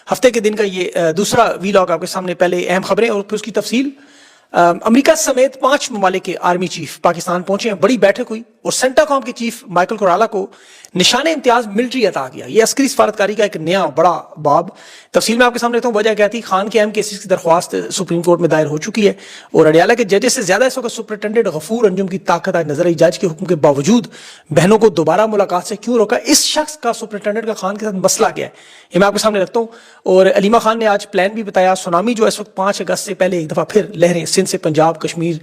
ہفتے کے دن کا یہ دوسرا ویلاگ آپ کے سامنے. پہلے اہم خبریں اور پھر اس کی تفصیل. امریکہ سمیت 5 ممالک کے آرمی چیف پاکستان پہنچے ہیں. بڑی بیٹھک ہوئی اور سینٹا کام کے چیف مائیکل کورالا کو نشان امتیاز ملٹری عطا کیا. یہ عسکری سفارتکاری کا ایک نیا بڑا باب. تفصیل میں آپ کے سامنے رکھتا ہوں. وجہ کیا تھی؟ خان کے اہم کیسز کی درخواست سپریم کورٹ میں دائر ہو چکی ہے اور اڈیالہ کے ججز سے زیادہ اس وقت سپرنٹینڈنٹ غفور انجم کی طاقت آج نظر آئی. جج کے حکم کے باوجود بہنوں کو دوبارہ ملاقات سے کیوں روکا؟ اس شخص کا سپرنٹینڈنٹ کا خان کے ساتھ مسئلہ کیا ہے یہ میں آپ کے سامنے رکھتا ہوں. اور علیمہ خان نے آج پلان بھی بتایا. سونامی جو اس وقت 5 اگست سے پہلے ایک دفعہ پھر لہریں سندھ سے پنجاب کشمیر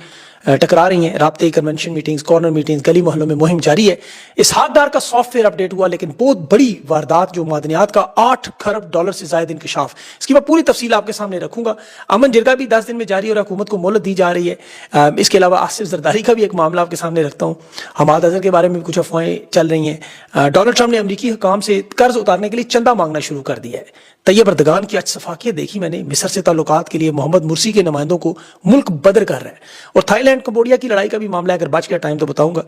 ٹکرا رہی ہیں. رابطے کنونشن میٹنگز کارنر میٹنگز گلی محلوں میں مہم جاری ہے. اسحاق ڈار کا سافٹ ویئر اپڈیٹ ہوا لیکن بہت بڑی واردات جو معدنیات کا $8 کھرب سے زائد انکشاف. اس کی میں پوری تفصیل آپ کے سامنے رکھوں گا. امن جرگہ بھی 10 دن میں جاری اور حکومت کو مہلت دی جا رہی ہے. اس کے علاوہ آصف زرداری کا بھی ایک معاملہ آپ کے سامنے رکھتا ہوں. حماد اظہر کے بارے میں کچھ افواہیں چل رہی ہیں. ڈونلڈ ٹرمپ نے امریکی حکام سے قرض اتارنے کے لیے چندہ مانگنا شروع کر دیا ہے. طیب اردگان کی اتفاقیت دیکھی میں نے. مصر سے تعلقات کے لیے محمد مرسی کے نمائندوں کو ملک بدر کر رہے ہیں. اور تھائی لینڈ کمبوڈیا کی لڑائی کا بھی معاملہ اگر بچ گیا ٹائم تو بتاؤں گا.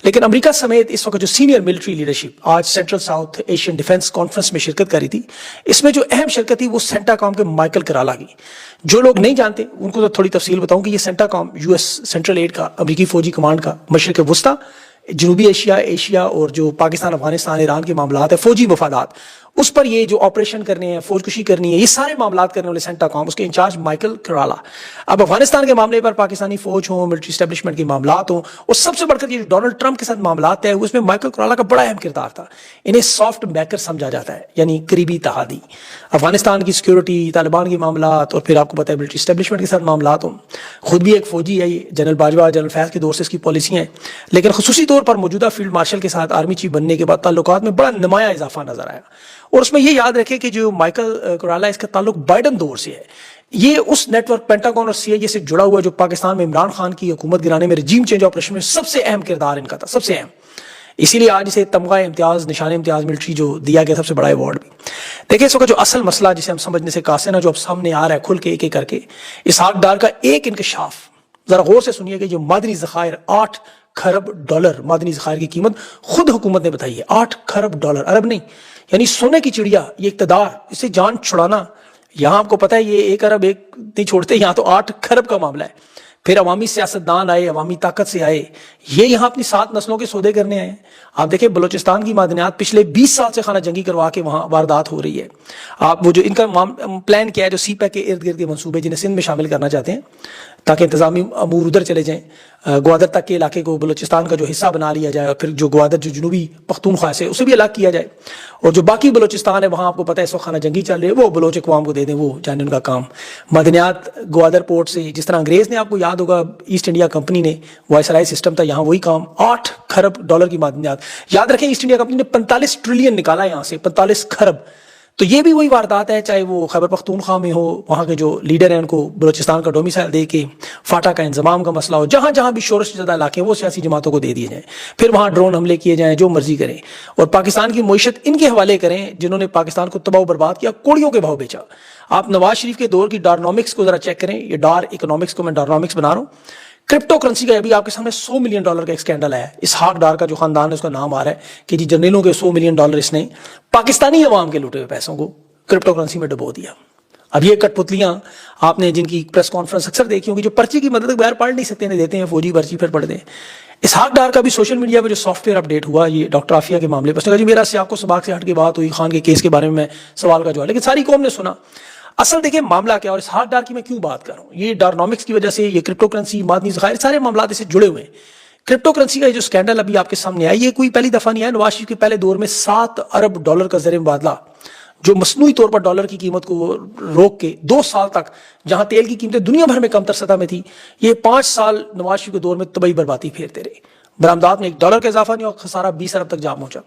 لیکن امریکہ سمیت اس وقت جو سینئر ملٹری لیڈرشپ آج central south Asian defence conference میں شرکت کری تھی, اس میں جو اہم شرکت تھی وہ سینٹا کام کے مائیکل کورالا کی. جو لوگ نہیں جانتے ان کو تو تھوڑی تفصیل بتاؤں کہ یہ سینٹا کام US سینٹرل ایڈ کا امریکی فوجی کمانڈ کا مشرق وسطی, جنوبی ایشیا اور جو پاکستان افغانستان ایران کے معاملات ہیں فوجی مفادات اس پر یہ جو آپریشن کرنے ہیں فوج کشی کرنی ہے یہ سارے معاملات کرنے والے سینٹا کام اس کے انچارج مائیکل کورالا. اب افغانستان کے معاملے پر پاکستانی فوج ہوں ملٹری اسٹیبلشمنٹ کے معاملات ہوں اور سب سے بڑھ کر یہ جو ڈونلڈ ٹرمپ کے ساتھ معاملات ہے اس میں مائیکل کورالا کا بڑا اہم کردار تھا. انہیں سافٹ بیکر سمجھا جاتا ہے یعنی قریبی تحادی. افغانستان کی سیکیورٹی طالبان کے معاملات اور پھر آپ کو پتہ ہے ملٹری اسٹیبلشمنٹ کے ساتھ معاملات ہوں. خود بھی ایک فوجی ہے یہ جنرل باجوہ جنرل فیض کے دور سے اس کی پالیسیاں ہیں لیکن خصوصی طور پر موجودہ فیلڈ مارشل کے ساتھ آرمی چیف بننے کے بعد تعلقات میں بڑا نمایاں اضافہ نظر آیا. اور اس میں یہ یاد رکھیں کہ جو مائیکل کورالا اس کا تعلق بائیڈن دور سے ہے. یہ اس نیٹ ورک پینٹاگون اور CIA سے جڑا ہوا ہے جو پاکستان میں عمران خان کی حکومت گرانے میں رجیم چینج آپریشن میں سب سے اہم کردار ان کا تھا, سب سے اہم. اسی لیے آج اسے تمغہ امتیاز نشان امتیاز ملٹری جو دیا گیا سب سے بڑا ایوارڈ بھی. دیکھیں اس وقت جو اصل مسئلہ جسے ہم سمجھنے سے قاصر ہیں جو اب سامنے آ رہا ہے کھل کے ایک ایک کر کے, اسحاق ڈار کا ایک انکشاف. ذرا غور سے سنیے کہ جو معدنی ذخائر $8 کھرب معدنی ذخائر کی قیمت خود حکومت نے بتائی ہے. $8 کھرب عرب نہیں, یعنی سونے کی چڑیا, یہ اقتدار, اسے جان چھڑانا. یہاں آپ کو پتہ ہے یہ 1 ارب ایک نہیں چھوڑتے, یہاں تو 8 کھرب کا معاملہ ہے. پھر عوامی سیاستدان آئے, عوامی طاقت سے آئے, یہ یہاں اپنی 7 نسلوں کے سودے کرنے آئے. آپ دیکھیں بلوچستان کی معدنیات پچھلے 20 سال سے خانہ جنگی کروا کے وہاں واردات ہو رہی ہے. آپ وہ جو ان کا پلان کیا ہے جو سی پیک کے ارد گرد کے منصوبے جنہیں سندھ میں شامل کرنا چاہتے ہیں تاکہ انتظامی امور ادھر چلے جائیں, گوادر تک کے علاقے کو بلوچستان کا جو حصہ بنا لیا جائے اور پھر جو گوادر جو جنوبی پختونخوا سے اسے بھی الگ کیا جائے اور جو باقی بلوچستان ہے وہاں آپ کو پتہ ہے اس وقت خانہ جنگی چل رہی ہے وہ بلوچ اقوام کو دے دیں, وہ جانے ان کا کام. معدنیات گوادر پورٹ سے جس طرح انگریز نے آپ کو یاد ہوگا ایسٹ انڈیا کمپنی نے وائسرائے سسٹم تھا یہاں وہی کام. $8 کھرب کی معدنیات. یاد رکھیں ایسٹ انڈیا کمپنی نے 45 ٹریلین نکالا یہاں سے, 45 کھرب. تو یہ بھی وہی واردات ہے چاہے وہ خیبر پختونخوا میں ہو, وہاں کے جو لیڈر ہیں ان کو بلوچستان کا ڈومیسائل دے کے فاٹا کا انضمام کا مسئلہ ہو, جہاں جہاں بھی شورش زدہ علاقے ہیں وہ سیاسی جماعتوں کو دے دیے جائیں, پھر وہاں ڈرون حملے کیے جائیں جو مرضی کریں اور پاکستان کی معیشت ان کے حوالے کریں جنہوں نے پاکستان کو تباہ و برباد کیا, کوڑیوں کے بھاؤ بیچا. آپ نواز شریف کے دور کی ڈارنومکس کو ذرا چیک کریں, یہ ڈار اکنامکس کو میں ڈارنومکس بنا رہا ہوں. کرپٹو کرنسی کا ابھی آپ کے سامنے $100 ملین کا ایک سکینڈل ہے. اسحاق ڈار کا جو خاندان ہے اس کا نام آ رہا ہے کہ جی جرنیلوں کے $100 ملین اس نے پاکستانی عوام کے لوٹے ہوئے پیسوں کو کرپٹو کرنسی میں ڈبو دیا. اب یہ کٹ پتلیاں آپ نے جن کی پریس کانفرنس اکثر دیکھی ہوں گی جو پرچی کی مدد بغیر پڑھ نہیں سکتے, دیتے ہیں فوجی پرچی پھر پڑھ دیں. اسحاق ڈار کا بھی سوشل میڈیا پہ جو سافٹ ویئر اپڈیٹ ہوا یہ ڈاکٹر عافیہ کے معاملے پر جی میرا سیاق و سباق سے ہٹ کے بات ہوئی, خان کے کیس کے بارے میں سوال کا جواب, لیکن ساری قوم نے سنا. اصل دیکھیں معاملہ کیا اور اسحاق ڈار کی میں کیوں بات کر رہا ہوں, یہ ڈارنومکس کی وجہ سے یہ کرپٹو کرنسی معدنی ذخائر سارے معاملات اس سے جڑے ہوئے ہیں. کرپٹو کرنسی کا جو سکینڈل ابھی آپ کے سامنے آیا یہ کوئی پہلی دفعہ نہیں ہے. نواز شریف کے پہلے دور میں $7 ارب کا زر مبادلہ جو مصنوعی طور پر ڈالر کی قیمت کو روک کے 2 سال تک جہاں تیل کی قیمتیں دنیا بھر میں کم تر سطح میں تھی, یہ 5 سال نواز شریف کے دور میں تباہی بربادی پھیرتے رہے. برآمدات میں $1 کا اضافہ نہیں اور خسارہ 20 ارب تک جا پہنچا.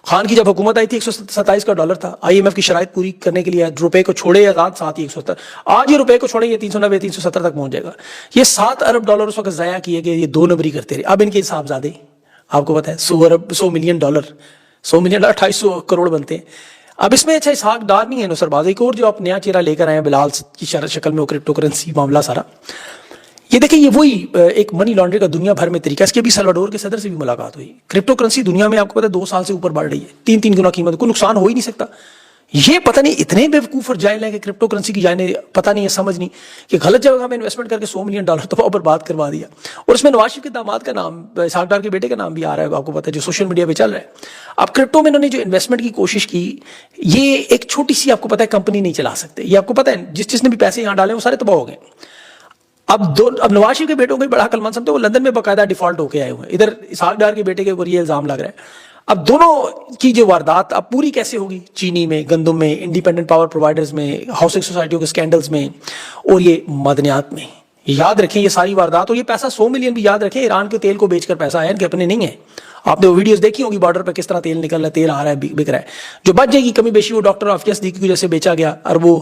خان کی جب حکومت آئی تھی $127 تھا. IMF کی شرائط پوری کرنے کے لیے روپے کو چھوڑے آزاد ساتھ ہی 170, آج یہ روپے کو چھوڑے یہ 390 370 تک پہنچ جائے گا. یہ $7 ارب اس وقت ضائع کیے گئے, یہ 2 نمبری کرتے رہے. اب ان کے حساب زیادہ آپ کو پتہ ہے $100 ملین, $100 ملین 2800 کروڑ بنتے ہیں. اب اس میں اچھا اسحاق ڈار نہیں ہے نصر باز, ایک اور جو آپ نیا چہرہ لے کر آئے ہیں بلال کی شکل میں وہ کرپٹو کرنسی معاملہ سارا. یہ دیکھیں یہ وہی ایک منی لانڈرنگ کا دنیا بھر میں طریقہ. اس کے بھی سلواڈور کے صدر سے بھی ملاقات ہوئی. کرپٹو کرنسی دنیا میں آپ کو پتہ ہے 2 سال سے اوپر بڑھ رہی ہے, 3 گنا قیمت, کوئی نقصان ہو ہی نہیں سکتا. یہ پتہ نہیں اتنے بیوقوف اور جاہل ہیں کہ کرپٹو کرنسی کی جائیں پتہ نہیں ہے، سمجھ نہیں کہ غلط جگہ میں انویسٹمنٹ کر کے $100 ملین تو پر بات کروا دیا. اور اس میں نواز شریف کے داماد کا نام، اسحاق ڈار کے بیٹے کا نام بھی آ رہا ہے، آپ کو پتہ ہے، جو سوشل میڈیا پہ چل رہا ہے. اب کرپٹو میں انہوں نے جو انویسٹمنٹ کی کوشش کی، یہ ایک چھوٹی سی، آپ کو پتہ ہے، کمپنی نہیں چلا سکتے. یہ آپ کو پتہ ہے جس نے بھی پیسے یہاں ڈالے وہ سارے تباہ ہو گئے. اب نواز شریف کے بیٹوں کو بڑا عقل مند سمجھتے ہیں، وہ لندن میں باقاعدہ ڈیفالٹ ہو کے آئے ہوئے ہیں. ادھر اسحاق ڈار کے بیٹے کے اوپر یہ الزام لگ رہا ہے. اب دونوں کی جو واردات اب پوری کیسے ہوگی، چینی میں، گندم میں، انڈیپینڈنٹ پاور پرووائڈرز میں، ہاؤسنگ سوسائٹیوں کے سکینڈلز میں، اور یہ معدنیات میں. یاد رکھیں یہ ساری واردات، اور یہ پیسہ $100 ملین بھی یاد رکھیں ایران کے تیل کو بیچ کر پیسہ آیا، ان کے اپنے نہیں ہے. آپ نے وہ ویڈیوز دیکھی ہوگی بارڈر پہ کس طرح تیل نکل رہا ہے، تیل آ رہا ہے، بک رہا ہے. جو بچ جائے گی کمی بیشی وہ ڈاکٹر عافیہ صدیقی کی وجہ سے بیچا گیا اربوں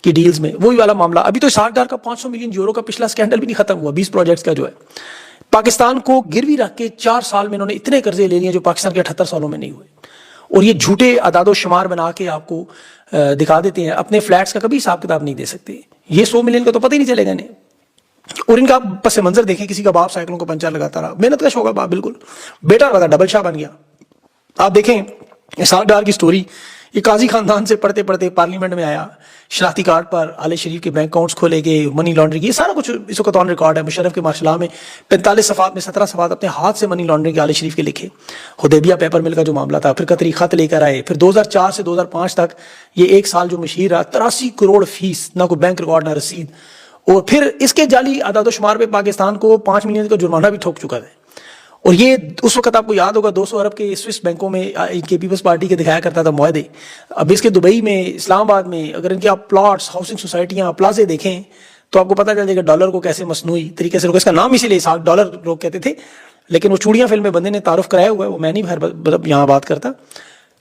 کی ڈیلز میں، وہی والا معاملہ. ابھی تو اسحاق ڈار کا $500 ملین کا پچھلا سکینڈل بھی نہیں ختم ہوا، 20 پروجیکٹس کا جو ہے. پاکستان کو گروی رکھ کے 4 سال میں انہوں نے اتنے قرضے لے لیے جو پاکستان کے 78 سالوں میں نہیں ہوئے. اور یہ جھوٹے اعداد و شمار بنا کے آپ کو دکھا دیتے ہیں، اپنے فلیٹس کا کبھی حساب کتاب نہیں دے سکتے. یہ $100 ملین کا تو پتہ ہی نہیں چلے گا انہیں. اور ان کا پس منظر دیکھیں، کسی کا باپ سائیکلوں کو پنچر لگاتا رہا، محنت کا شوق ہے باپ، بالکل بیٹا رہا، ڈبل شاہ بن گیا. آپ دیکھیں اسحاق ڈار کی سٹوری، یہ قاضی خاندان سے پڑھتے پڑھتے پارلیمنٹ میں آیا، شناختی کارڈ پر آل شریف کے بینک اکاؤنٹس کھولے گئے، منی لانڈرنگ، یہ سارا کچھ اس وقت آن ریکارڈ ہے. مشرف کے ماشاء اللہ میں 45 صفحات میں 17 صفحات اپنے ہاتھ سے منی لانڈرنگ کے آل شریف کے لکھے. حدیبیہ پیپر مل کا جو معاملہ تھا، پھر قطری خط لے کر آئے، پھر 2004 سے 2005 تک یہ 1 سال جو مشیر رہا، 83 کروڑ فیس، نہ کوئی بینک ریکارڈ نہ رسید. اور پھر اس کے جعلی اعداد و شمار پہ پاکستان کو 5 ملین کا جرمانہ بھی ٹھوک چکا ہے. اور یہ اس وقت آپ کو یاد ہوگا 200 ارب کے سوئس بینکوں میں ان کے پیپلز پارٹی کے دکھایا کرتا تھا معاہدے. اب اس کے دبئی میں، اسلام آباد میں، اگر ان کے آپ پلاٹس، ہاؤسنگ سوسائٹیاں، پلازے دیکھیں تو آپ کو پتہ چل جائے گا ڈالر کو کیسے مصنوعی طریقے سے، اس کا نام اسی لیے ڈالر لوگ کہتے تھے، لیکن وہ چوڑیاں فلم میں بندے نے تعارف کرایا ہوا ہے، وہ میں نہیں یہاں بات کرتا.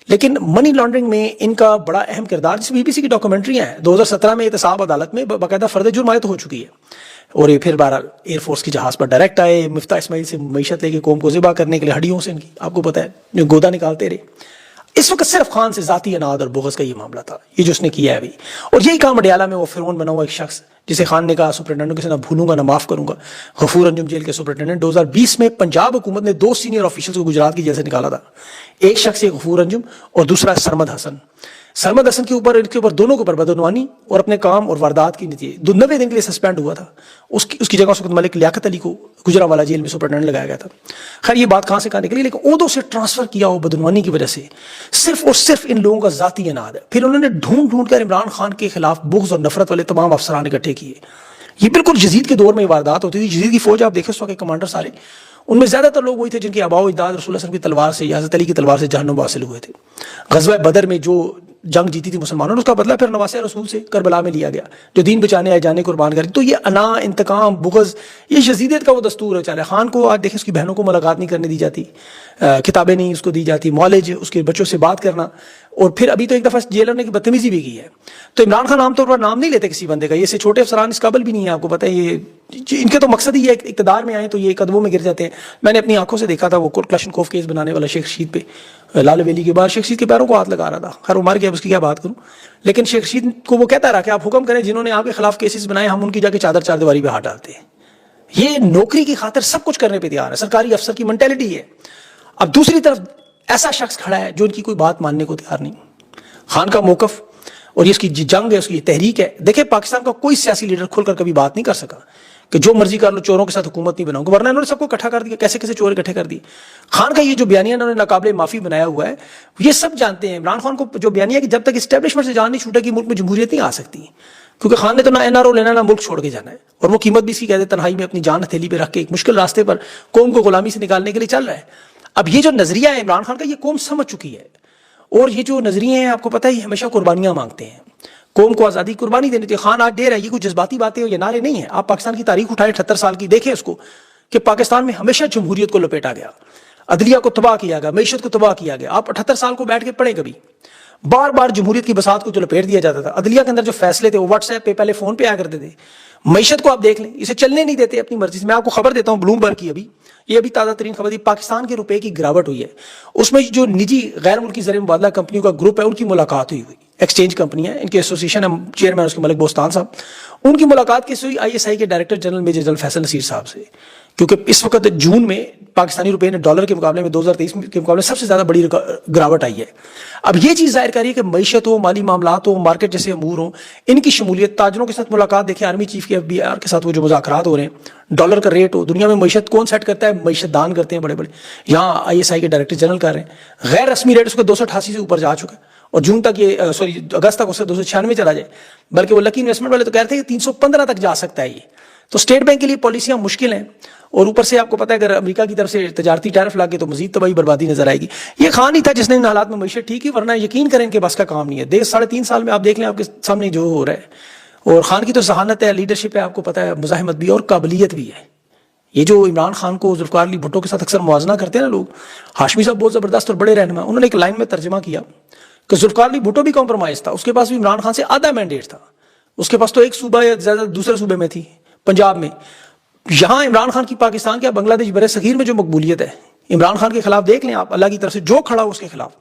لیکن منی لانڈرنگ میں ان کا بڑا اہم کردار، جس BBC کی ڈاکومنٹریاں ہیں. 2017 میں احتساب عدالت میں باقاعدہ فرد جرم عائد ہو چکی ہے. اور یہ پھر بہرحال ایئر فورس کی جہاز پر ڈائریکٹ آئے، مفتاح اسماعیل سے معیشت لے کے قوم کو ذبح کرنے کے لیے ہڈیوں سے ان کی، آپ کو پتہ ہے، جو گودا نکالتے رہے. اس وقت صرف خان سے ذاتی اناد اور بغض کا یہ معاملہ تھا، یہ جو اس نے کیا ہے ابھی. اور یہی کام اڈیالہ میں وہ فرعون بنا ہوا ایک شخص، جسے خان نے کہا سپرنٹینڈنٹ سے نہ بھولوں گا نہ معاف کروں گا، غفور انجم جیل کے سپرنٹینڈنٹ. 2020 میں پنجاب حکومت نے 2 سینئر آفیشلز کو گجرات کی جیل سے نکالا تھا. ایک شخص ہے غفور انجم اور دوسرا سرمد حسن. سرمد حسن کے اوپر، ان کے اوپر دونوں کے اوپر بدعنوانی اور اپنے کام اور واردات کی نتیجے 90 دن کے لیے سسپینڈ ہوا تھا. اس کی جگہ اس وقت ملک لیاقت علی کو گجرانوالہ جیل میں سپرنٹینڈنٹ لگایا گیا تھا. خیر یہ بات کہاں سے کہاں نکلی، لیکن عہدوں سے ٹرانسفر کیا ہو بدعنوانی کی وجہ سے، صرف اور صرف ان لوگوں کا ذاتی اناد ہے. پھر انہوں نے ڈھونڈ کر عمران خان کے خلاف بغض اور نفرت والے تمام افسران اکٹھے کیے. یہ بالکل یزید کے دور میں واردات ہوتی تھی. یزید کی فوج آپ دیکھیں اس وقت کمانڈر سارے، ان میں زیادہ تر لوگ وہی تھے جن کے آباء و اجداد رسول اللہ صلی اللہ علیہ وسلم کی تلوار سے، حضرت علی کی تلوار سے جہنم حاصل ہوئے تھے. غزوہ بدر میں جو جنگ جیتی تھی مسلمانوں نے، اس کا بدلہ پھر نواسہ رسول سے کربلا میں لیا گیا، جو دین بچانے آئے جانے قربان کر. تو یہ انا، انتقام، بغض، یہ یزیدیت کا وہ دستور ہے. چلے خان کو آج دیکھیں اس کی بہنوں کو ملاقات نہیں کرنے دی جاتی، کتابیں نہیں اس کو دی جاتی، معالج اس کے بچوں سے بات کرنا. اور پھر ابھی تو ایک دفعہ جیلر نے بدتمیزی بھی کی ہے. تو عمران خان عام طور پر نام نہیں لیتے کسی بندے کا، یہ سے چھوٹے افسران اس قابل بھی نہیں ہے. آپ کو پتہ ہے یہ ان کے تو مقصد ہی ہے اقتدار میں آئیں تو یہ قدموں میں گر جاتے ہیں. میں نے اپنی آنکھوں سے دیکھا تھا وہ کلاشنکوف کیس بنانے والا شیخ رشید پہ، لال ویلی کے بعد شیخ رشید کے پیروں کو ہاتھ لگا رہا تھا. خیر وہ مار گیا، اس کی کیا بات کروں. لیکن شیخ رشید کو وہ کہتا رہا کہ آپ حکم کریں، جنہوں نے آپ کے خلاف کیسز بنائے ہم ان کی جا کے چادر چار دیواری پہ ہاتھ ڈالتے ہیں. یہ نوکری کی خاطر سب کچھ کرنے پہ تیار ہے، سرکاری افسر کی مینٹلٹی ہے. اب دوسری طرف ایسا شخص کھڑا ہے جو ان کی کوئی بات ماننے کو تیار نہیں. خان کا موقف اور یہ اس کی جنگ ہے، اس کی تحریک ہے. دیکھیں پاکستان کا کوئی سیاسی لیڈر کھل کر کبھی بات نہیں کر سکا کہ جو مرضی کر لو، چوروں کے ساتھ حکومت نہیں بناؤں گا، ورنہ انہوں نے سب کو اکٹھا کر دیا. کیسے کیسے چور اکٹھے کر دیے. خان کا یہ جو بیانیہ انہوں نے ناقابل معافی بنایا ہوا ہے، یہ سب جانتے ہیں. عمران خان کو جو بیانیہ کہ جب تک اسٹیبلشمنٹ سے جان نہیں چھوٹے کہ ملک میں جمہوریت نہیں آ سکتی، کیونکہ خان نے تو نہ NRO لینا نہ ملک چھوڑ کے جانا ہے. اور وہ قیمت بھی اس کی کہتے تنہائی میں اپنی جان ہتھیلی پہ رکھ کے ایک مشکل راستے پر قوم کو غلامی سے نکالنے کے لیے چل رہا ہے. اب یہ جو نظریہ ہے عمران خان کا، یہ قوم سمجھ چکی ہے. اور یہ جو نظریے ہیں آپ کو پتہ ہی ہمیشہ قربانیاں مانگتے ہیں. قوم کو آزادی قربانی دینی تھی. خان آج دے رہا ہے. یہ کوئی جذباتی باتیں یا نعرے نہیں ہیں. آپ پاکستان کی تاریخ اٹھائیں 78 سال کی، دیکھیں اس کو کہ پاکستان میں ہمیشہ جمہوریت کو لپیٹا گیا، عدلیہ کو تباہ کیا گیا، معیشت کو تباہ کیا گیا. آپ 78 سال کو بیٹھ کے پڑھیں کبھی، بار بار جمہوریت کی بساط کو جو لپیٹ دیا جاتا تھا. عدلیہ کے اندر جو فیصلے تھے وہ واٹس ایپ پہ، پہلے فون پہ آیا کرتے تھے. معیشت کو آپ دیکھ لیں، اسے چلنے نہیں دیتے اپنی مرضی سے. میں آپ کو خبر دیتا ہوں بلومبرگ کی، ابھی تازہ ترین خبر تھی. پاکستان کے روپے کی گراوٹ ہوئی ہے. اس میں جو نجی غیر ملکی زر مبادلہ کمپنیوں کا گروپ ہے، ان کی ملاقات ہوئی. ایکسچینج کمپنی ہے، ان کے ایسوسیشن ہے، چیئرمین اس کے ملک بوستان صاحب. ان کی ملاقات کیسے ہوئی؟ ISI کے director general major general Faisal Naseer صاحب سے. کیونکہ اس وقت جون میں پاکستانی روپے نے ڈالر کے مقابلے میں 2023 کے مقابلے سب سے زیادہ بڑی گراوٹ آئی ہے. اب یہ چیز ظاہر کر رہی ہے کہ معیشت ہو, مالی معاملات ہو, مارکیٹ جیسے امور ہوں, ان کی شمولیت, تاجروں کے ساتھ ملاقات دیکھیں, آرمی چیف کے FBR کے ساتھ وہ جو مذاکرات ہو رہے ہیں, ڈالر کا ریٹ ہو, دنیا میں معیشت کون سیٹ کرتا ہے؟ معیشت دان کرتے ہیں بڑے بڑے. یہاں ISI کے ڈائریکٹر جنرل کر رہے ہیں غیر رسمی ریٹ اس کو 288 سے اوپر جا چکا ہے, اور جون تک یہ اگست تک اسے 296 چلا جائے, بلکہ وہ لکی انویسٹمنٹ والے تو کہتے ہیں کہ 315 تک جا سکتا ہے یہ. تو اسٹیٹ بینک کے لیے پالیسیاں مشکل ہیں, اور اوپر سے آپ کو پتا ہے اگر امریکہ کی طرف سے تجارتی ٹیرف لگ گئے تو مزید تباہی بربادی نظر آئے گی. یہ خان ہی تھا جس نے ان حالات میں معیشت ٹھیک کی, ورنہ یقین کریں کہ بس کا کام نہیں ہے. 3.5 سال میں آپ دیکھ لیں آپ کے سامنے جو ہو رہا ہے, اور خان کی تو ذہانت ہے, لیڈرشپ ہے, آپ کو پتا ہے مزاحمت بھی اور قابلیت بھی ہے. یہ جو عمران خان کو ذوالفقار علی بھٹو کے ساتھ اکثر موازنہ کرتے ہیں نا لوگ, ہاشمی صاحب بہت زبردست اور بڑے رہنما, انہوں نے ایک لائن میں ترجمہ کیا کہ ذوالفقار علی بھٹو بھی کمپرومائز تھا, اس کے پاس بھی عمران خان سے آدھا مینڈیٹ تھا, اس کے پاس تو ایک صوبہ یا زیادہ دوسرے صوبے میں تھی, پنجاب میں. یہاں عمران خان کی پاکستان کے بنگلہ دیش بر صغیر میں جو مقبولیت ہے, عمران خان کے خلاف دیکھ لیں آپ, اللہ کی طرف سے جو کھڑا ہو اس کے خلاف.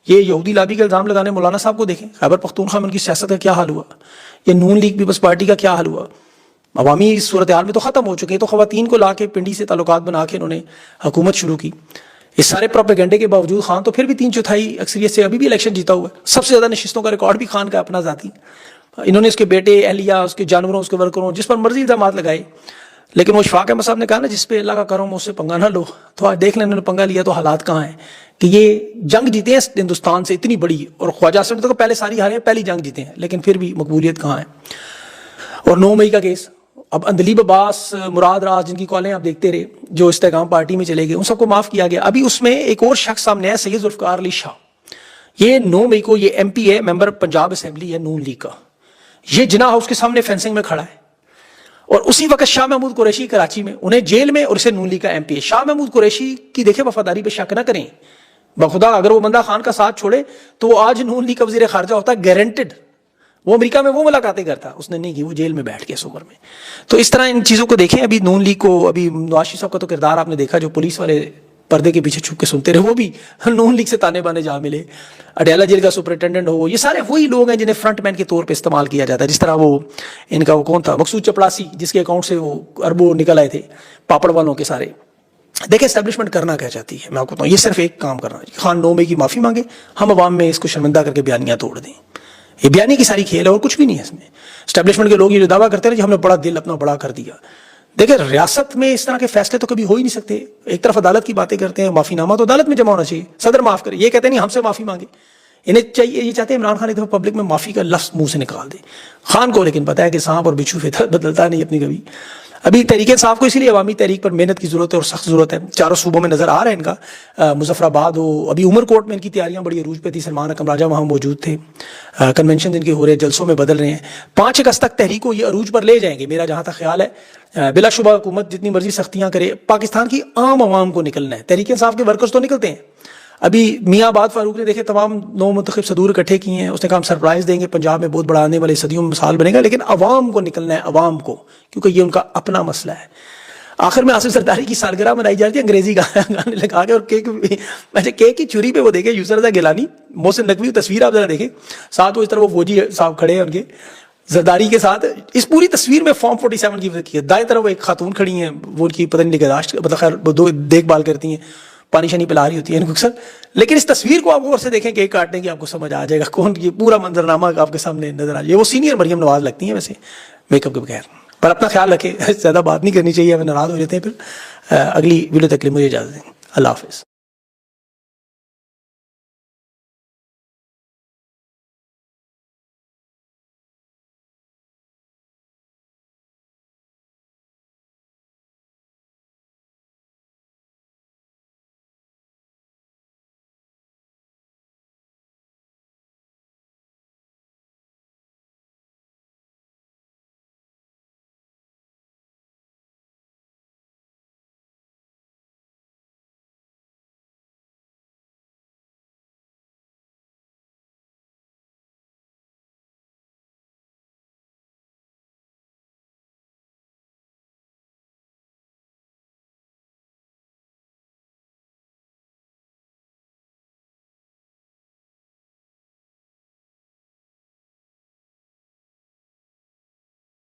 یہ یہودی لابی کا الزام لگانے مولانا صاحب کو دیکھیں, خیبر پختونخوا میں ان کی سیاست کا کیا حال ہوا, یہ نون لیگ پیپلز پارٹی کا کیا حال ہوا. عوامی صورتحال میں تو ختم ہو چکے ہیں, تو خواتین کو لا کے پنڈی سے تعلقات بنا کے انہوں نے حکومت شروع کی. اس سارے پروپیگنڈے کے باوجود خان تو پھر بھی 3/4 اکثریت سے ابھی بھی الیکشن جیتا ہوا ہے. سب سے زیادہ نشستوں کا ریکارڈ بھی خان کا اپنا ذاتی. انہوں نے اس کے بیٹے, اہلیہ, اس کے جانوروں, اس کے ورکروں, جس پر مرضی الزامات لگائے, لیکن وہ شفاق احمد صاحب نے کہا نا, جس پہ اللہ کا کرم اس سے پنگا نہ لو. تو آج دیکھ لیں انہوں نے پنگا لیا تو حالات کہاں ہیں, کہ یہ جنگ جیتے ہیں ہندوستان سے اتنی بڑی, اور خواجہ آصف تو پہلے ساری ہارے ہیں, پہلی جنگ جیتے ہیں, لیکن پھر بھی مقبولیت کہاں ہے. اور 9 مئی کا کیس, اب اندلیب عباس, مراد راز, جن کی کالیں آپ دیکھتے رہے, جو استحکام پارٹی میں چلے گئے, ان سب کو معاف کیا گیا. ابھی اس میں ایک اور شخص سامنے آیا, سید ذوالفقار علی شاہ. یہ 9 مئی کو یہ MP ہے, ممبر پنجاب اسمبلی ہے نون لیگ کا. یہ جناح ہاؤس کے سامنے فینسنگ میں کھڑا ہے, اور اسی وقت شاہ محمود قریشی کراچی میں, انہیں جیل میں, اور اسے نون لیگ کا MP ہے. شاہ محمود قریشی کی دیکھیں وفاداری پہ شک نہ کریں, بخدا اگر وہ بندہ خان کا ساتھ چھوڑے تو وہ آج نون لیگ کا وزیر خارجہ ہوتا, گارنٹڈ. وہ امریکہ میں وہ ملاقاتیں کرتا, اس نے نہیں کی, وہ جیل میں بیٹھ کے اس عمر میں. تو اس طرح ان چیزوں کو دیکھیں. ابھی نون لیگ کو, ابھی نواز شریف صاحب کا تو کردار آپ نے دیکھا, جو پولیس والے پردے کے پیچھے چھپ کے سنتے رہے, وہ بھی نون لیگ سے تانے بانے جا ملے. اڈیالہ جیل کا سپرنٹینڈنٹ ہو, یہ سارے وہی لوگ ہیں جنہیں فرنٹ مین کے طور پہ استعمال کیا جاتا ہے. جس طرح وہ ان کا وہ کون تھا, مقصود چپڑاسی, جس کے اکاؤنٹ سے وہ اربوں نکل آئے تھے پاپڑ والوں کے سارے. دیکھیں اسٹیبلشمنٹ کرنا کیا چاہتی ہے, میں آپ کو بتاؤں, یہ صرف ایک کام کرنا ہے, خان 9 مئی کی معافی مانگے, ہم عوام میں اس کو شرمندہ کر کے بیانیاں توڑ دیں. یہ بیانی کی ساری کھیل ہے اور کچھ بھی نہیں ہے اس میں. اسٹیبلشمنٹ کے لوگ یہ جو دعویٰ کرتے ہیں کہ ہم نے بڑا دل اپنا بڑا کر دیا. دیکھیں ریاست میں اس طرح کے فیصلے تو کبھی ہو ہی نہیں سکتے. ایک طرف عدالت کی باتیں کرتے ہیں, معافی نامہ تو عدالت میں جمع ہونا چاہیے, صدر معاف کرے, یہ کہتے ہیں نہیں ہم سے معافی مانگے. انہیں چاہیے, یہ چاہتے ہیں عمران خان ایک دفعہ پبلک میں معافی کا لفظ منہ سے نکال دے. خان کو لیکن پتا ہے کہ سانپ اور بچھو فطرت بدلتا نہیں اپنی کبھی. ابھی تحریک انصاف کو اسی لیے عوامی تحریک پر محنت کی ضرورت ہے اور سخت ضرورت ہے. چاروں صوبوں میں نظر آ رہا ہے ان کا, مظفر آباد ہو, ابھی عمر کوٹ میں ان کی تیاریاں بڑی عروج پہ تھی, سلمان اکرم راجہ وہاں موجود تھے, کنونشن ان کے ہو رہے, جلسوں میں بدل رہے ہیں. 5 اگست تک تحریک کو یہ عروج پر لے جائیں گے, میرا جہاں تک خیال ہے. بلا شبہ حکومت جتنی مرضی سختیاں کرے, پاکستان کی عام عوام کو نکلنا ہے. تحریک انصاف کے ورکرز تو نکلتے ہیں. ابھی میاں آباد فاروق نے دیکھے تمام 9 منتخب صدور اکٹھے کیے ہیں, اس نے کہا ہم سرپرائز دیں گے, پنجاب میں بہت بڑا آنے والے صدیوں میں مثال بنے گا, لیکن عوام کو نکلنا ہے, عوام کو, کیونکہ یہ ان کا اپنا مسئلہ ہے. آخر میں آصف زرداری کی سالگرہ منائی جا رہی ہے انگریزی گانے لگا کے, اور کیک کی چھری پہ وہ دیکھیں یوسر رضا گیلانی, محسن نقوی, تصویر آپ ذرا دیکھیں ساتھ, وہ اس طرح وہ فوجی صاحب کھڑے ہیں ان کے زرداری کے ساتھ. اس پوری تصویر میں فارم 47 کی دائیں طرف وہ ایک خاتون کھڑی ہیں, وہ ان کی پتہ نہیں نگہداشت, مطلب خیر وہ دیکھ بھال کرتی ہیں, پانی شانی پلا رہی ہوتی ہے ان کو اکثر. لیکن اس تصویر کو آپ غور سے دیکھیں, کیک کاٹنے کی, آپ کو سمجھ آ جائے گا کون, یہ پورا منظرنامہ آپ کے سامنے نظر آ جائے. وہ سینئر مریم نواز لگتی ہیں ویسے میک اپ کے بغیر. پر اپنا خیال رکھیں, زیادہ بات نہیں کرنی چاہیے, ہمیں ناراض ہو جاتے ہیں پھر. اگلی ویڈیو تک کے لیے مجھے اجازت دیں. اللہ حافظ.